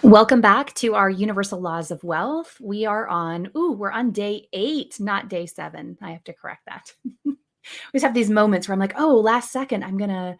Welcome back to our Universal Laws of Wealth. We're on day 8, not day 7. I have to correct that. We just have these moments where I'm like, oh, last second, I'm gonna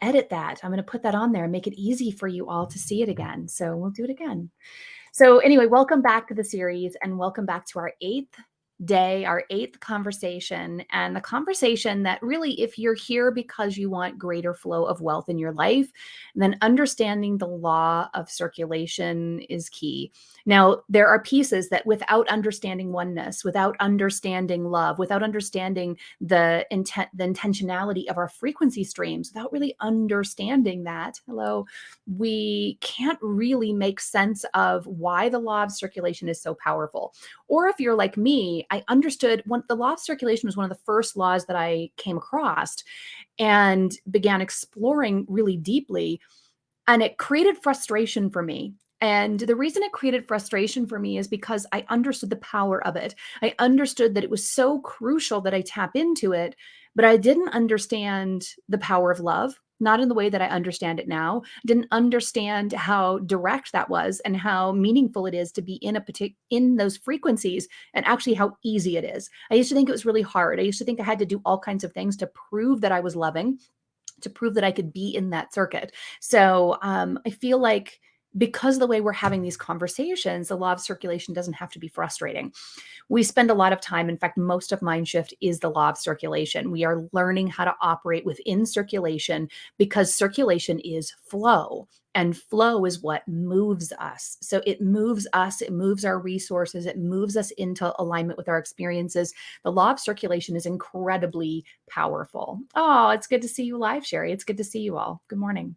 edit that. I'm gonna put that on there and make it easy for you all to see it again. So we'll do it again. So anyway, welcome back to the series and welcome back to our 8th day, our 8th conversation, and the conversation that really, if you're here because you want greater flow of wealth in your life, then understanding the law of circulation is key. Now, there are pieces that without understanding oneness, without understanding love, without understanding the intentionality of our frequency streams, without really understanding that, we can't really make sense of why the law of circulation is so powerful. Or if you're like me, I understood the law of circulation was one of the first laws that I came across and began exploring really deeply. And it created frustration for me. And the reason it created frustration for me is because I understood the power of it. I understood that it was so crucial that I tap into it, but I didn't understand the power of love, not in the way that I understand it now. Didn't understand how direct that was and how meaningful it is to be in those frequencies, and actually how easy it is. I used to think it was really hard. I used to think I had to do all kinds of things to prove that I was loving, to prove that I could be in that circuit. So I feel like because of the way we're having these conversations, the law of circulation doesn't have to be frustrating. We spend a lot of time, in fact, most of Mindshift is the law of circulation. We are learning how to operate within circulation because circulation is flow. And flow is what moves us. So it moves us, it moves our resources, it moves us into alignment with our experiences. The law of circulation is incredibly powerful. Oh, it's good to see you live, Sherry. It's good to see you all. Good morning.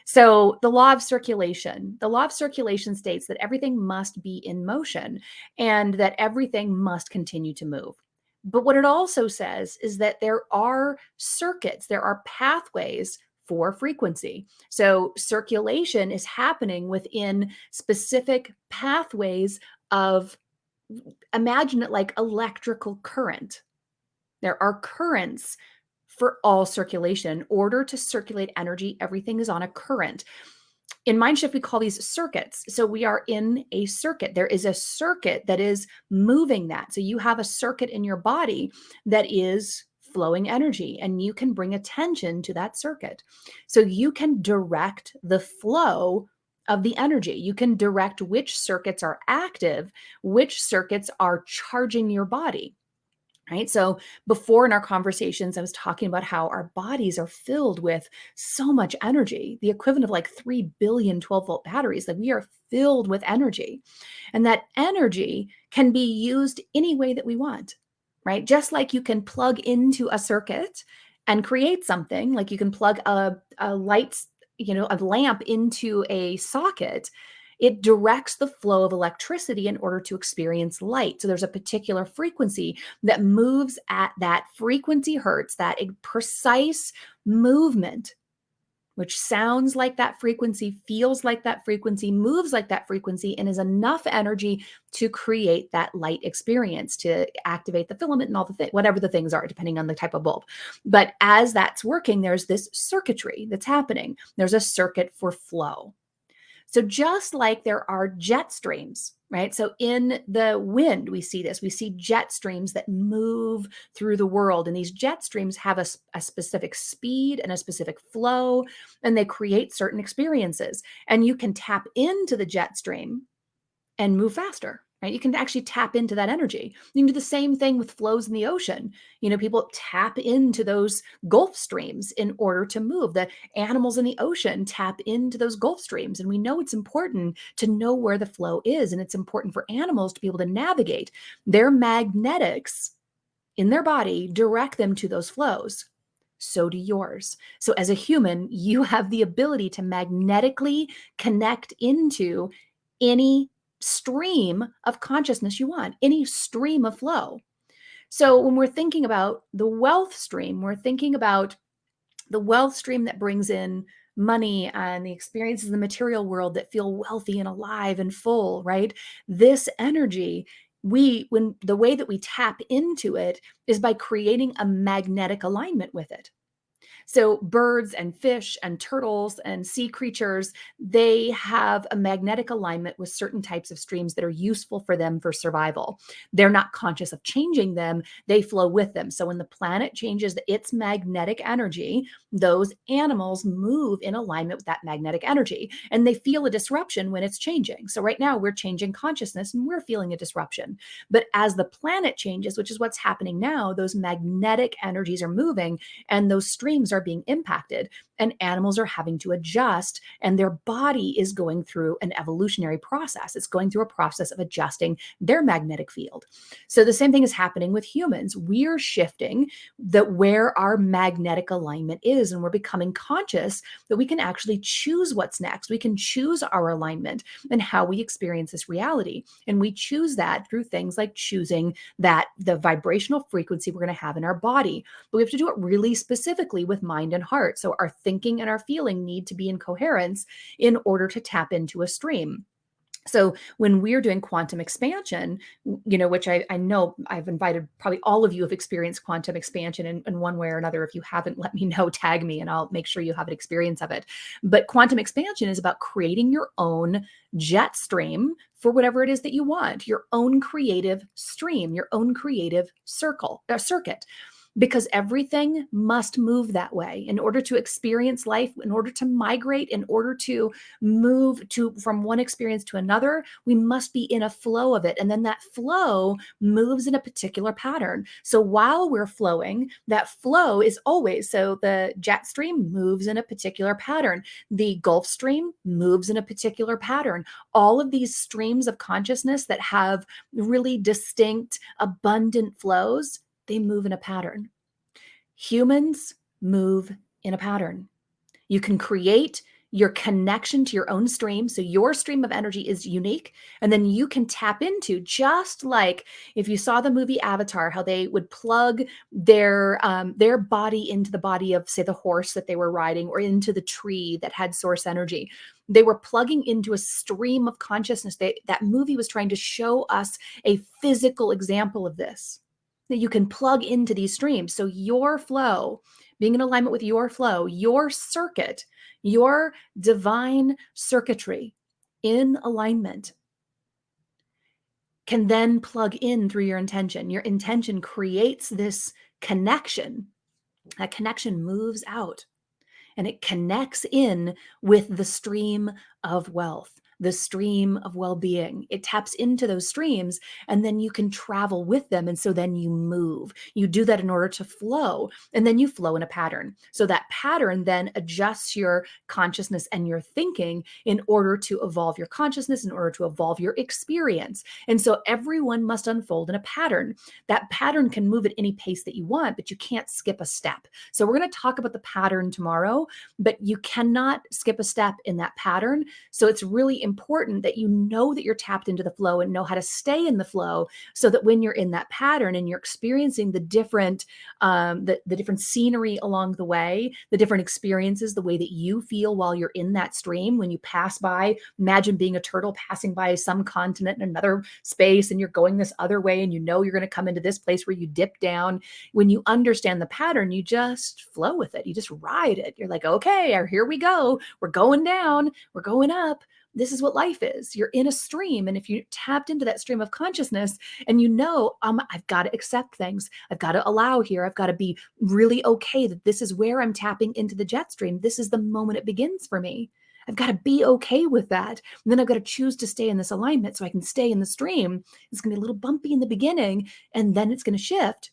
So the law of circulation states that everything must be in motion and that everything must continue to move. But what it also says is that there are circuits, there are pathways for frequency. So circulation is happening within specific pathways of, imagine it like electrical current. There are currents for all circulation. In order to circulate energy, everything is on a current. In Mindshift, we call these circuits. So we are in a circuit. There is a circuit that is moving that. So you have a circuit in your body that is flowing energy, and you can bring attention to that circuit. So you can direct the flow of the energy. You can direct which circuits are active, which circuits are charging your body. Right. So before in our conversations, I was talking about how our bodies are filled with so much energy, the equivalent of like 3 billion 12-volt batteries. Like we are filled with energy, and that energy can be used any way that we want. Right. Just like you can plug into a circuit and create something, like you can plug a light, a lamp into a socket. It directs the flow of electricity in order to experience light. So there's a particular frequency that moves at that frequency hertz, that precise movement, which sounds like that frequency, feels like that frequency, moves like that frequency, and is enough energy to create that light experience, to activate the filament and all whatever the things are, depending on the type of bulb. But as that's working, there's this circuitry that's happening. There's a circuit for flow. So just like there are jet streams, right? So in the wind, we see this. We see jet streams that move through the world. And these jet streams have a specific speed and a specific flow, and they create certain experiences. And you can tap into the jet stream and move faster. Right? You can actually tap into that energy. You can do the same thing with flows in the ocean. People tap into those Gulf streams in order to move. The animals in the ocean tap into those Gulf streams. And we know it's important to know where the flow is. And it's important for animals to be able to navigate. Their magnetics in their body direct them to those flows. So do yours. So as a human, you have the ability to magnetically connect into any stream of consciousness you want, any stream of flow. So when we're thinking about the wealth stream, we're thinking about the wealth stream that brings in money and the experiences in the material world that feel wealthy and alive and full, right? This energy, when the way that we tap into it is by creating a magnetic alignment with it. So birds and fish and turtles and sea creatures, they have a magnetic alignment with certain types of streams that are useful for them for survival. They're not conscious of changing them, they flow with them. So when the planet changes its magnetic energy, those animals move in alignment with that magnetic energy, and they feel a disruption when it's changing. So right now we're changing consciousness and we're feeling a disruption. But as the planet changes, which is what's happening now, those magnetic energies are moving and those streams are being impacted, and animals are having to adjust, and their body is going through an evolutionary process. It's going through a process of adjusting their magnetic field. So the same thing is happening with humans. We're shifting where our magnetic alignment is, and we're becoming conscious that we can actually choose what's next. We can choose our alignment and how we experience this reality. And we choose that through things like choosing that the vibrational frequency we're going to have in our body. But we have to do it really specifically with mind and heart. So our thinking and our feeling need to be in coherence in order to tap into a stream. So when we're doing quantum expansion, which I know I've invited, probably all of you have experienced quantum expansion in one way or another. If you haven't, let me know, tag me, and I'll make sure you have an experience of it. But quantum expansion is about creating your own jet stream for whatever it is that you want, your own creative stream, your own creative circuit, because everything must move that way in order to experience life, in order to migrate, in order to move from one experience to another. We must be in a flow of it, and then that flow moves in a particular pattern. So while we're flowing, that flow is always, so the jet stream moves in a particular pattern, the Gulf Stream moves in a particular pattern. All of these streams of consciousness that have really distinct, abundant flows, they move in a pattern. Humans move in a pattern. You can create your connection to your own stream. So your stream of energy is unique. And then you can tap into, just like if you saw the movie Avatar, how they would plug their body into the body of, say, the horse that they were riding, or into the tree that had source energy. They were plugging into a stream of consciousness. That movie was trying to show us a physical example of this, that you can plug into these streams. So your flow, being in alignment with your flow, your circuit, your divine circuitry in alignment, can then plug in through your intention. Your intention creates this connection. That connection moves out, and it connects in with the stream of wealth, the stream of well-being. It taps into those streams, and then you can travel with them. And so then you move. You do that in order to flow, and then you flow in a pattern. So that pattern then adjusts your consciousness and your thinking in order to evolve your consciousness, in order to evolve your experience. And so everyone must unfold in a pattern. That pattern can move at any pace that you want, but you can't skip a step. So we're going to talk about the pattern tomorrow, but you cannot skip a step in that pattern. So it's really important that you know that you're tapped into the flow and know how to stay in the flow, so that when you're in that pattern and you're experiencing the different different scenery along the way, the different experiences, the way that you feel while you're in that stream. When you pass by, imagine being a turtle passing by some continent in another space, and you're going this other way, and you know you're going to come into this place where you dip down. When you understand the pattern, you just flow with it. You just ride it. You're like, okay, here we go. We're going down. We're going up. This is what life is. You're in a stream. And if you tapped into that stream of consciousness and you know, I've got to accept things, I've got to allow here, I've got to be really okay that this is where I'm tapping into the jet stream. This is the moment it begins for me. I've got to be okay with that. And then I've got to choose to stay in this alignment so I can stay in the stream. It's going to be a little bumpy in the beginning, and then it's going to shift.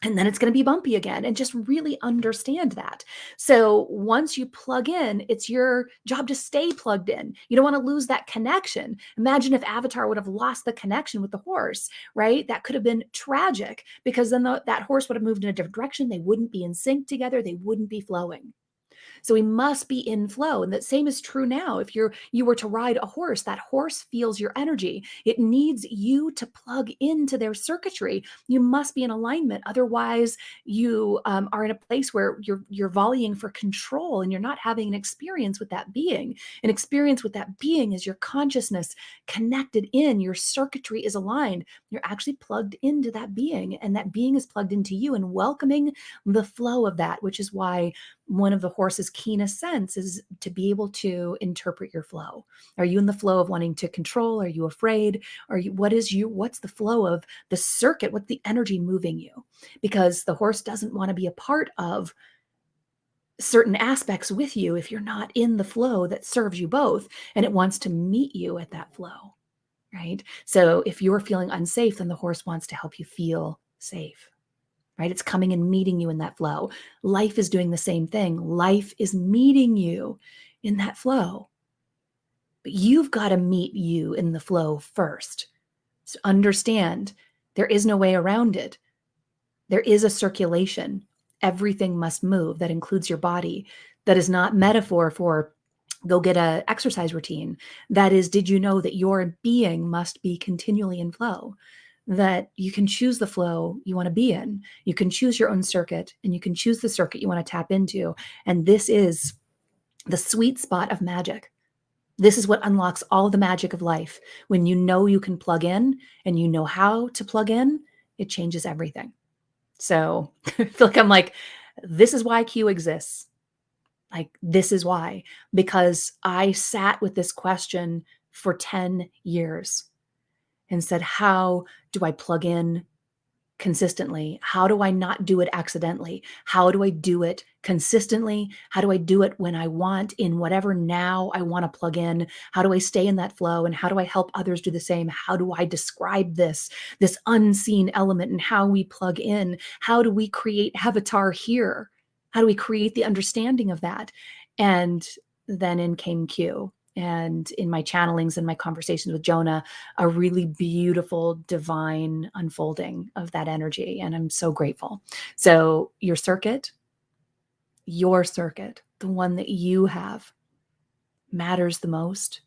And then it's going to be bumpy again, and just really understand that. So once you plug in, it's your job to stay plugged in. You don't want to lose that connection. Imagine if Avatar would have lost the connection with the horse, right? That could have been tragic, because then that horse would have moved in a different direction. They wouldn't be in sync together. They wouldn't be flowing. So we must be in flow. And the same is true now. If you were to ride a horse, that horse feels your energy. It needs you to plug into their circuitry. You must be in alignment. Otherwise, you are in a place where you're volleying for control, and you're not having an experience with that being. An experience with that being is your consciousness connected in, your circuitry is aligned. You're actually plugged into that being, and that being is plugged into you, and welcoming the flow of that, which is why one of the horse's keenest sense is to be able to interpret your flow. Are you in the flow of wanting to control? Are you afraid? What's the flow of the circuit? What's the energy moving you? Because the horse doesn't want to be a part of certain aspects with you if you're not in the flow that serves you both, and it wants to meet you at that flow, right? So if you're feeling unsafe, then the horse wants to help you feel safe, right? It's coming and meeting you in that flow. Life is doing the same thing. Life is meeting you in that flow. But you've got to meet you in the flow first. So understand there is no way around it. There is a circulation. Everything must move. That includes your body. That is not metaphor for go get a exercise routine. That is, did you know that your being must be continually in flow? That you can choose the flow you want to be in. You can choose your own circuit, and you can choose the circuit you want to tap into. And this is the sweet spot of magic. This is what unlocks all the magic of life. When you know you can plug in and you know how to plug in, it changes everything. So I feel like I'm like, this is why Q exists. Like, this is why, because I sat with this question for 10 years and said, how do I plug in consistently? How do I not do it accidentally? How do I do it consistently? How do I do it when I want in whatever now I want to plug in? How do I stay in that flow? And how do I help others do the same? How do I describe this unseen element and how we plug in? How do we create avatar here? How do we create the understanding of that? And then in came Q. And in my channelings and my conversations with Jonah, a really beautiful divine unfolding of that energy. And I'm so grateful. So your circuit, the one that you have, matters the most.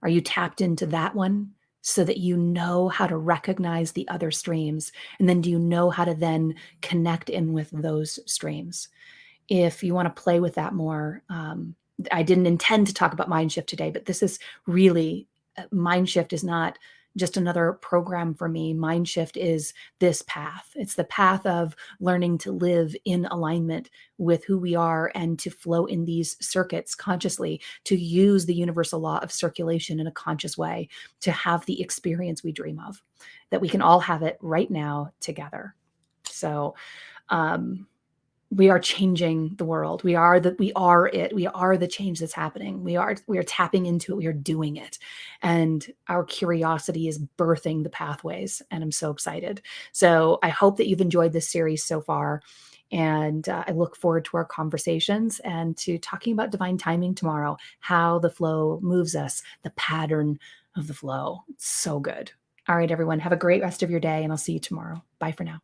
Are you tapped into that one so that you know how to recognize the other streams? And then do you know how to then connect in with those streams? If you want to play with that more, I didn't intend to talk about mind shift today, but this is really mind shift is not just another program for me. Mind shift is this path. It's the path of learning to live in alignment with who we are and to flow in these circuits consciously, to use the universal law of circulation in a conscious way, to have the experience we dream of, that we can all have it right now together. So, we are changing the world. We are it. We are the change that's happening. We are tapping into it. We are doing it. And our curiosity is birthing the pathways. And I'm so excited. So I hope that you've enjoyed this series so far. And I look forward to our conversations and to talking about divine timing tomorrow, how the flow moves us, the pattern of the flow. It's so good. All right, everyone, have a great rest of your day, and I'll see you tomorrow. Bye for now.